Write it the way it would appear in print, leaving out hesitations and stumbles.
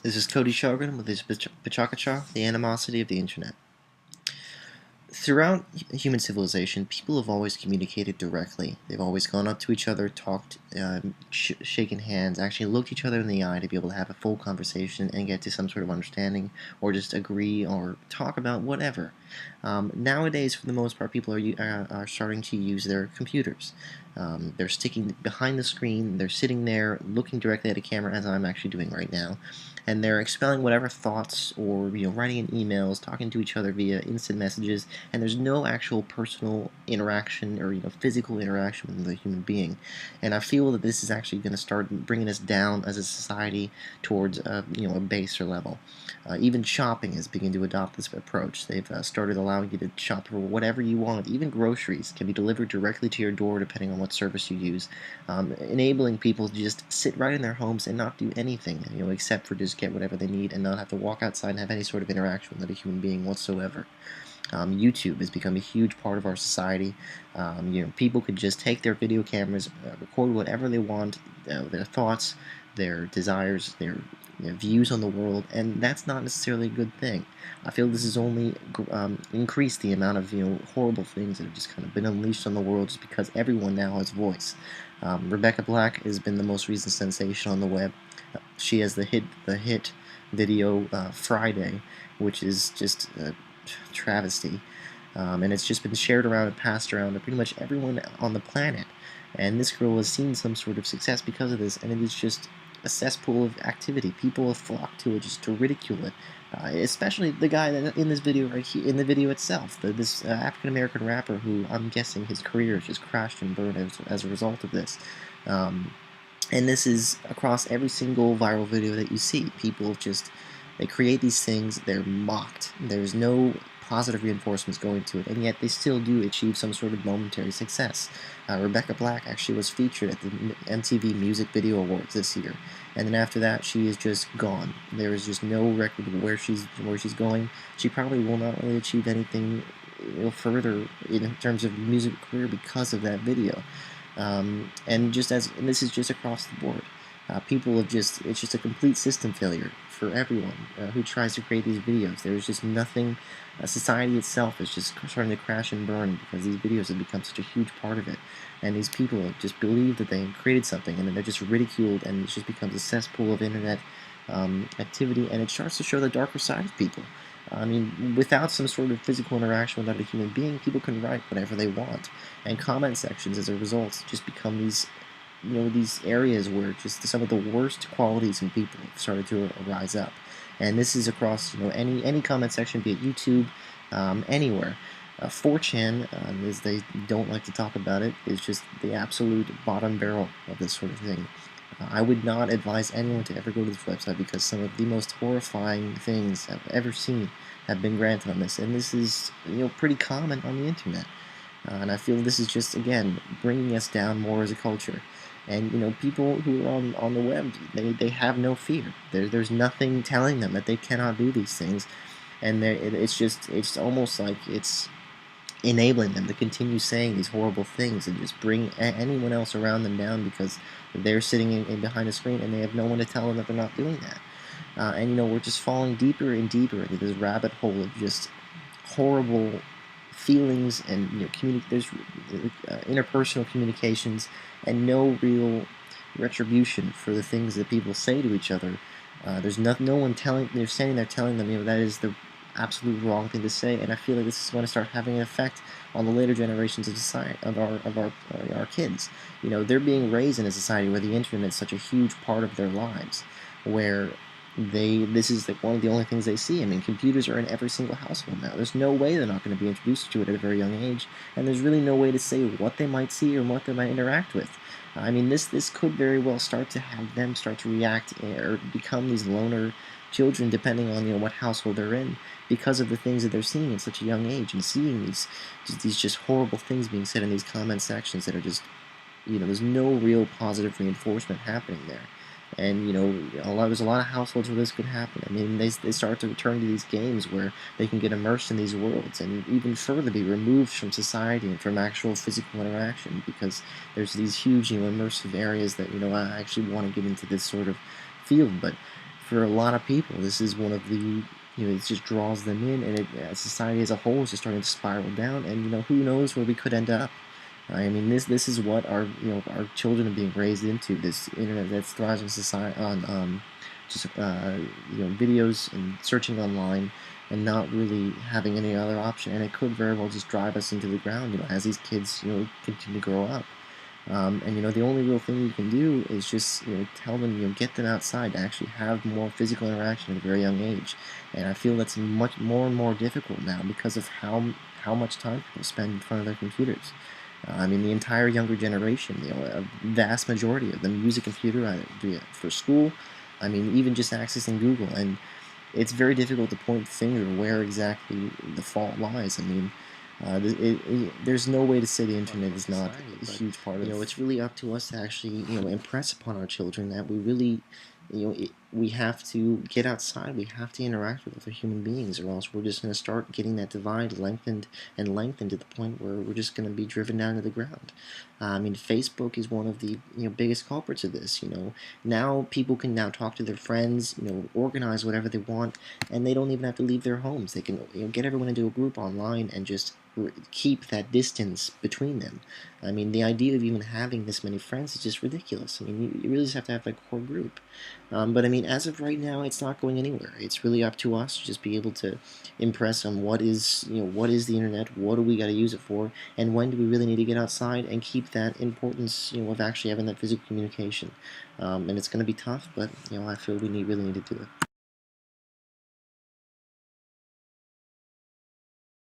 This is Cody Shogun with his Pecha Kucha, the animosity of the internet. Throughout human civilization, people have always communicated directly. They've always gone up to each other, talked, shaken hands, actually looked each other in the eye to be able to have a full conversation and get to some sort of understanding, or just agree or talk about whatever. Nowadays, for the most part, people are starting to use their computers. They're sticking behind the screen, they're sitting there looking directly at a camera, as I'm actually doing right now, and they're expelling whatever thoughts or writing in emails, talking to each other via instant messages, and there's no actual personal interaction or physical interaction with a human being. And I feel that this is actually going to start bringing us down as a society towards a baser level. Even shopping has begun to adopt this approach. They've started allowing you to shop for whatever you want. Even groceries can be delivered directly to your door depending on what service you use, enabling people to just sit right in their homes and not do anything, except for just get whatever they need and not have to walk outside and have any sort of interaction with a human being whatsoever. YouTube has become a huge part of our society. People could just take their video cameras, record whatever they want, their thoughts, their desires, their views on the world, and that's not necessarily a good thing. I feel this has only increased the amount of horrible things that have just kind of been unleashed on the world just because everyone now has voice. Rebecca Black has been the most recent sensation on the web. She has the hit video Friday, which is just travesty, and it's just been shared around and passed around to pretty much everyone on the planet. And this girl has seen some sort of success because of this, and it is just a cesspool of activity. People have flocked to it just to ridicule it, especially the guy that in this video right here, in the video itself, this African American rapper who I'm guessing his career has just crashed and burned as a result of this. And this is across every single viral video that you see. People just, they create these things, they're mocked. There's no positive reinforcements going to it, and yet they still do achieve some sort of momentary success. Rebecca Black actually was featured at the MTV Music Video Awards this year, and then after that she is just gone. There is just no record of where she's going. She probably will not really achieve anything further in terms of music career because of that video. And this is just across the board. People have it's just a complete system failure for everyone who tries to create these videos. There's just nothing, society itself is just starting to crash and burn because these videos have become such a huge part of it. And these people just believe that they created something, and then they're just ridiculed, and it just becomes a cesspool of internet activity, and it starts to show the darker side of people. I mean, without some sort of physical interaction with another human being, people can write whatever they want, and comment sections as a result just become these areas where just some of the worst qualities in people have started to rise up. And this is across any comment section, be it YouTube, anywhere. 4chan, as they don't like to talk about it, is just the absolute bottom barrel of this sort of thing. I would not advise anyone to ever go to this website because some of the most horrifying things I've ever seen have been granted on this, and this is pretty common on the internet. And I feel this is just, again, bringing us down more as a culture. And people who are on the web, they have no fear. There's nothing telling them that they cannot do these things, and it's almost like it's enabling them to continue saying these horrible things and just bring anyone else around them down because they're sitting in behind a screen and they have no one to tell them that they're not doing that. And we're just falling deeper and deeper into this rabbit hole of just horrible feelings, and there's interpersonal communications and no real retribution for the things that people say to each other. There's no one telling, they're standing there telling them that is the absolute wrong thing to say, and I feel like this is going to start having an effect on the later generations of society, of our kids. They're being raised in a society where the internet is such a huge part of their lives, where this is like one of the only things they see. I mean, computers are in every single household now. There's no way they're not going to be introduced to it at a very young age, and there's really no way to say what they might see or what they might interact with. I mean, this could very well start to have them start to react or become these loner children, depending on what household they're in, because of the things that they're seeing at such a young age, and seeing these just horrible things being said in these comment sections that are just there's no real positive reinforcement happening there. And there's a lot of households where this could happen. I mean, they start to return to these games where they can get immersed in these worlds and even further be removed from society and from actual physical interaction, because there's these huge immersive areas that I actually want to get into this sort of field. But for a lot of people, this is one of the it just draws them in, and society as a whole is just starting to spiral down, and who knows where we could end up. I mean, this is what our children are being raised into. This internet that thrives on society on just videos and searching online and not really having any other option, and it could very well just drive us into the ground. As these kids continue to grow up. And the only real thing you can do is just tell them, get them outside to actually have more physical interaction at a very young age. And I feel that's much more and more difficult now because of how much time people spend in front of their computers. I mean, the entire younger generation, a vast majority of them use a computer for school. I mean, even just accessing Google, and it's very difficult to point the finger where exactly the fault lies. I mean, there's no way to say the internet is not a huge part of. It's really up to us to actually impress upon our children that we really we have to get outside. We have to interact with other human beings, or else we're just going to start getting that divide lengthened and lengthened to the point where we're just going to be driven down to the ground. I mean, Facebook is one of the biggest culprits of this. Now people can now talk to their friends, organize whatever they want, and they don't even have to leave their homes. They can get everyone into a group online and just keep that distance between them. I mean, the idea of even having this many friends is just ridiculous. I mean, you really just have to have a core group. But I mean, as of right now, it's not going anywhere. It's really up to us to just be able to impress on what is the internet, what do we got to use it for, and when do we really need to get outside and keep that importance of actually having that physical communication. And it's going to be tough, but I feel we really need to do it.